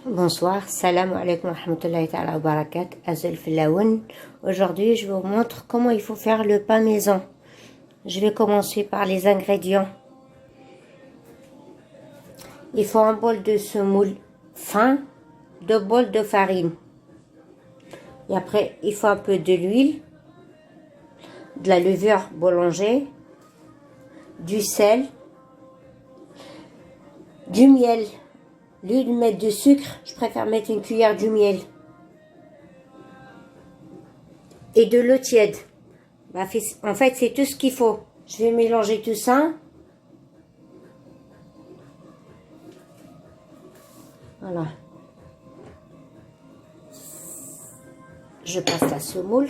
Bonsoir, salam alaikum wa rahmatullahi ta'ala wa barakat, Azul Filaoun. Aujourd'hui, je vous montre comment il faut faire le pain maison. Je vais commencer par les ingrédients. Il faut un bol de semoule fin, 2 bols de farine. Et après, il faut un peu de l'huile, de la levure boulanger, du sel, du miel. Lieu de mettre du sucre, je préfère mettre une cuillère du miel. Et de l'eau tiède. En fait, c'est tout ce qu'il faut. Je vais mélanger tout ça. Voilà. Je passe la semoule.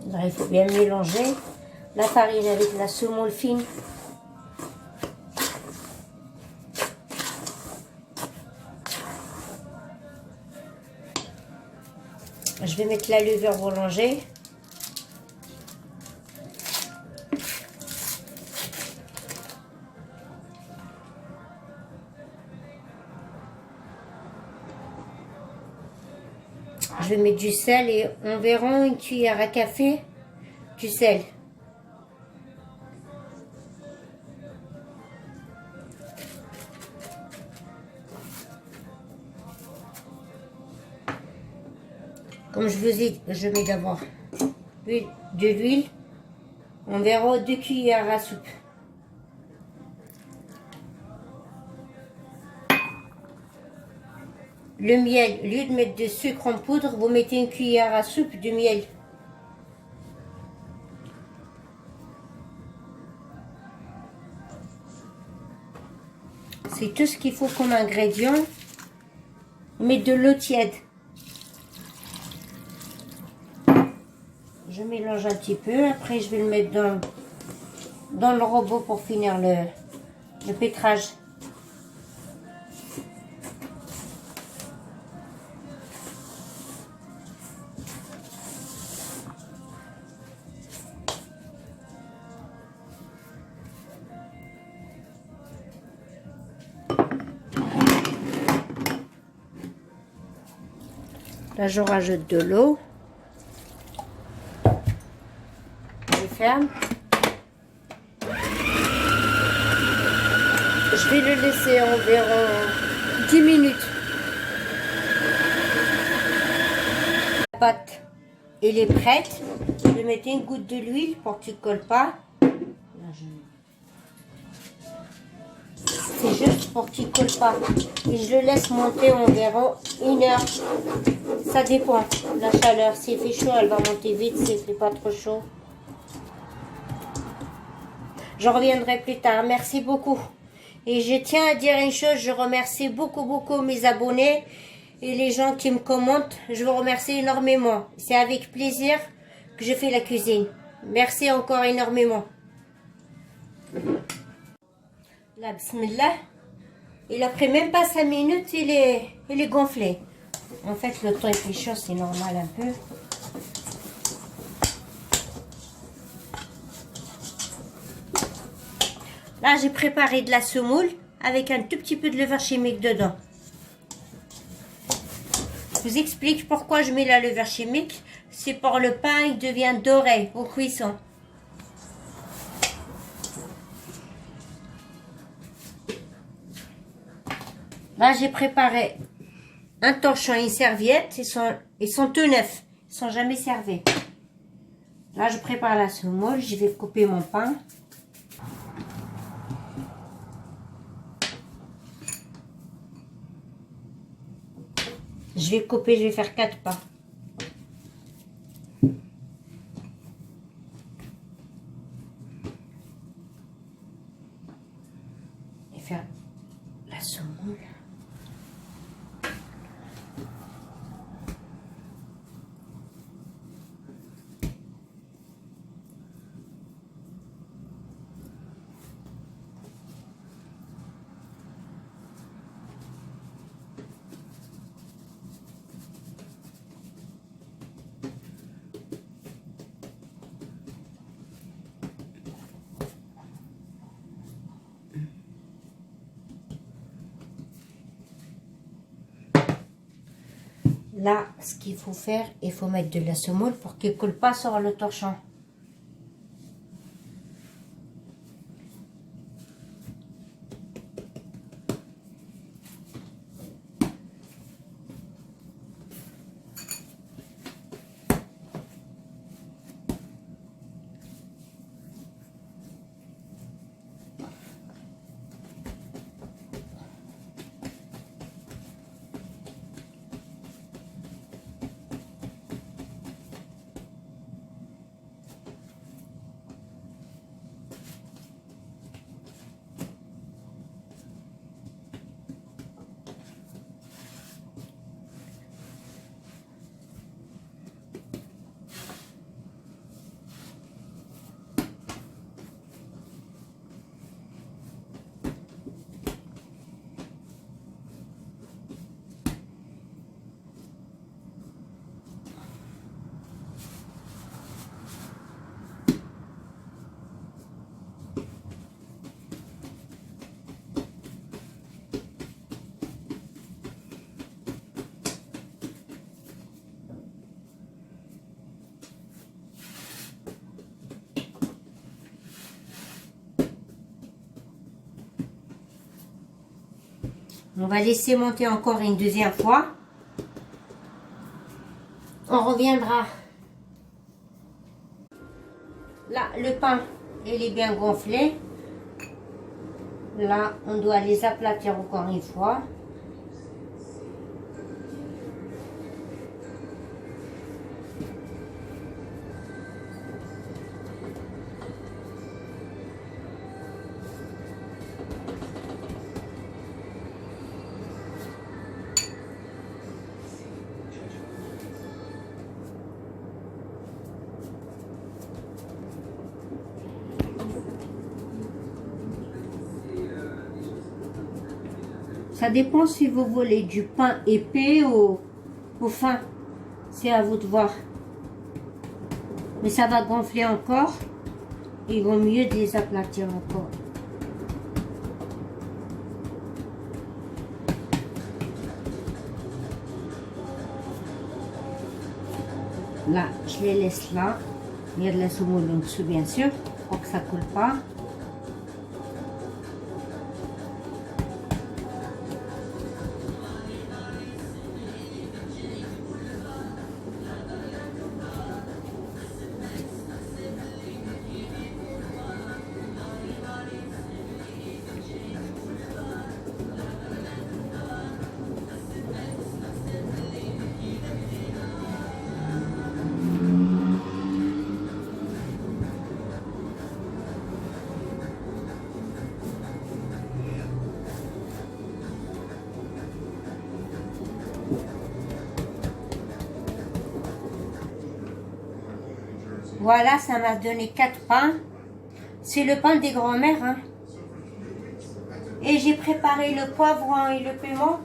Là, il faut bien mélanger la farine avec la semoule fine. Je vais mettre la levure boulanger. Je vais mettre du sel et environ une cuillère à café du sel. Comme je vous ai dit, je mets d'abord de l'huile, environ 2 cuillères à soupe. Le miel, au lieu de mettre du sucre en poudre, vous mettez une cuillère à soupe de miel. C'est tout ce qu'il faut comme ingrédient. Mettez de l'eau tiède. Je mélange un petit peu. Après, je vais le mettre dans le robot pour finir le pétrage. Là, je rajoute de l'eau. Je ferme. Je vais le laisser environ 10 minutes. La pâte, elle est prête. Je vais mettre une goutte de l'huile pour qu'il ne colle pas. C'est juste pour qu'il ne colle pas. Et je le laisse monter environ 1 heure. Ça dépend de la chaleur. S'il fait chaud, elle va monter vite. S'il fait pas trop chaud, je reviendrai plus tard. Merci beaucoup. Et je tiens à dire une chose. Je remercie beaucoup mes abonnés et les gens qui me commentent. Je vous remercie énormément. C'est avec plaisir que je fais la cuisine. Merci encore énormément. Là, bismillah. Il a pris même pas 5 minutes, il est gonflé. En fait, le temps il fait chaud, c'est normal un peu. Là, j'ai préparé de la semoule avec un tout petit peu de levure chimique dedans. Je vous explique pourquoi je mets la levure chimique. C'est pour le pain, il devient doré au cuisson. Là, j'ai préparé un torchon et une serviette. Ils sont tout neufs. Ils ne sont jamais servis. Là, je prépare la semoule. Je vais couper mon pain. Je vais couper, je vais faire 4 pains. Là, ce qu'il faut faire, il faut mettre de la semoule pour qu'il ne coule pas sur le torchon. On va laisser monter encore une deuxième fois. On reviendra. Là, le pain, il est bien gonflé. Là, on doit les aplatir encore une fois. Ça dépend si vous voulez du pain épais ou fin. C'est à vous de voir. Mais ça va gonfler encore. Il vaut mieux de les aplatir encore. Là, je les laisse là. Il y a de la semoule en dessous, bien sûr, pour que ça ne coule pas. Voilà, ça m'a donné 4 pains. C'est le pain des grands-mères. Hein. Et j'ai préparé le poivron et le piment.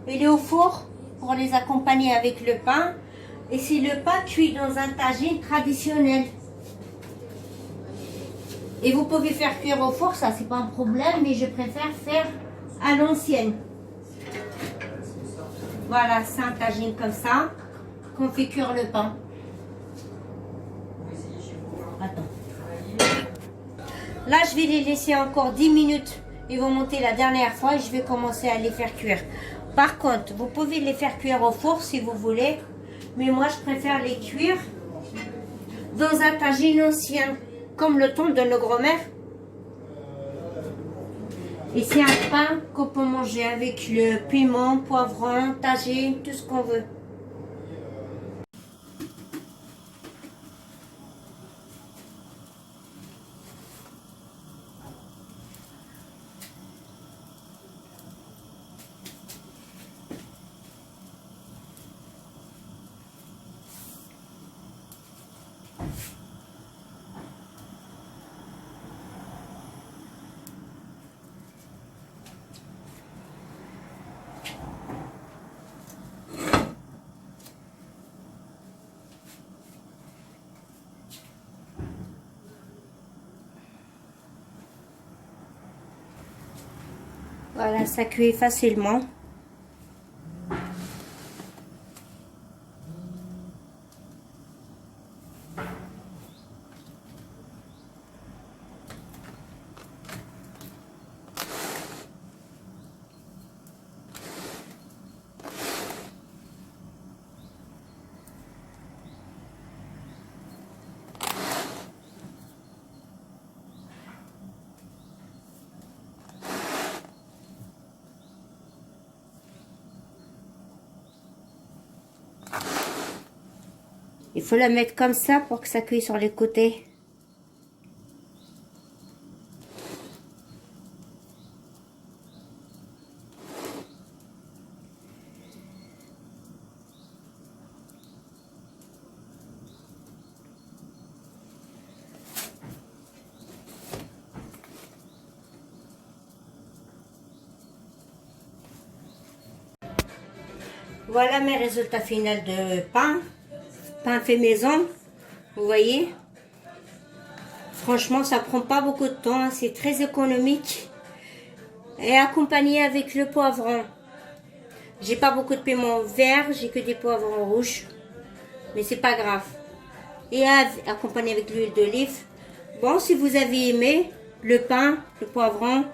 Il est au four pour les accompagner avec le pain. Et c'est le pain cuit dans un tagine traditionnel. Et vous pouvez faire cuire au four, ça c'est pas un problème, mais je préfère faire à l'ancienne. Voilà, c'est un tagine comme ça qu'on fait cuire le pain. Attends. Là, je vais les laisser encore 10 minutes. Ils vont monter la dernière fois et je vais commencer à les faire cuire. Par contre, vous pouvez les faire cuire au four si vous voulez. Mais moi, je préfère les cuire dans un tagine ancien, comme le temps de nos grands-mères. Et c'est un pain qu'on peut manger avec le piment, poivron, tagine, tout ce qu'on veut. Voilà, ça cuit facilement. Il faut la mettre comme ça pour que ça cuise sur les côtés. Voilà mes résultats finaux de pain. Pain fait maison. Vous voyez? Franchement, ça prend pas beaucoup de temps. C'est très économique. Et accompagné avec le poivron. J'ai pas beaucoup de piment vert. J'ai que des poivrons rouges. Mais c'est pas grave. Et accompagné avec l'huile d'olive. Bon, si vous avez aimé le pain, le poivron,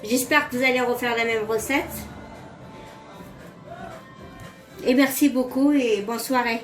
j'espère que vous allez refaire la même recette. Et merci beaucoup et bonne soirée.